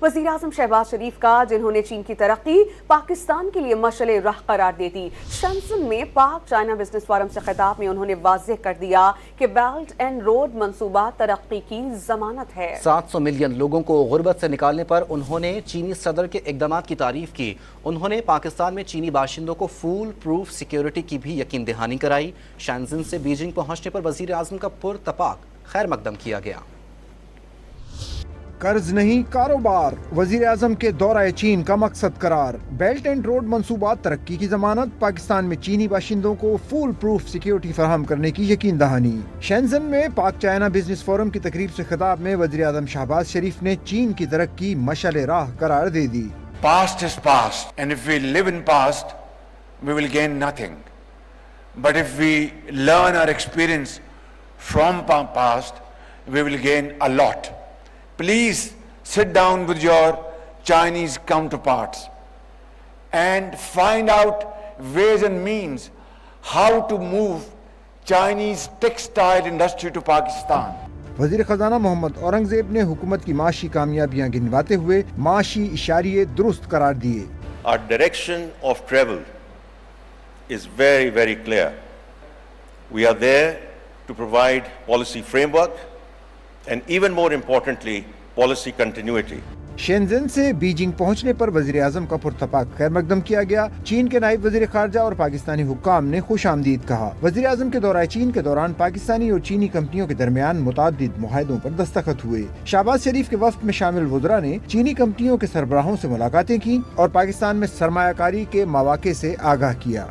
وزیر اعظم شہباز شریف کا، جنہوں نے چین کی ترقی پاکستان کے لیے مشعل راہ قرار دے دی۔ شنزن میں پاک چائنا بزنس فورم سے خطاب میں انہوں نے واضح کر دیا کہ بیلٹ اینڈ روڈ منصوبہ ترقی کی ضمانت ہے۔ 700 ملین لوگوں کو غربت سے نکالنے پر انہوں نے چینی صدر کے اقدامات کی تعریف کی۔ انہوں نے پاکستان میں چینی باشندوں کو فول پروف سیکیورٹی کی بھی یقین دہانی کرائی۔ شنزن سے بیجنگ پہنچنے پر وزیر اعظم کا پرتپاک خیر مقدم کیا گیا۔ قرض نہیں کاروبار، وزیر اعظم کے دورہ چین کا مقصد قرار۔ بیلٹ اینڈ روڈ منصوبات ترقی کی ضمانت، پاکستان میں چینی باشندوں کو فول پروف سیکیورٹی فراہم کرنے کی یقین دہانی۔ شنزن میں پاک چائنا بزنس فورم کی تقریب سے خطاب میں وزیر اعظم شہباز شریف نے چین کی ترقی مشعل راہ قرار دے دی۔ Past is past, and if we live in past, we will gain nothing. But if we learn our experience from past, we will gain a lot. Please sit down with your Chinese counterparts and find out ways and means how to move Chinese textile industry to Pakistan. وزیر خزانہ محمد اورنگزیب نے حکومت کی معاشی کامیابیاں گنواتے ہوئے معاشی اشاریے درست قرار دیے۔ Our direction of travel is very, very clear. We are there to provide policy framework and even more importantly, policy continuity. شنزن سے بیجنگ پہنچنے پر وزیر اعظم کا پرتپاک خیر مقدم کیا گیا۔ چین کے نائب وزیر خارجہ اور پاکستانی حکام نے خوش آمدید کہا۔ وزیر اعظم کے دورہ چین کے دوران پاکستانی اور چینی کمپنیوں کے درمیان متعدد معاہدوں پر دستخط ہوئے۔ شہباز شریف کے وفد میں شامل وزراء نے چینی کمپنیوں کے سربراہوں سے ملاقاتیں کی اور پاکستان میں سرمایہ کاری کے مواقع سے آگاہ کیا۔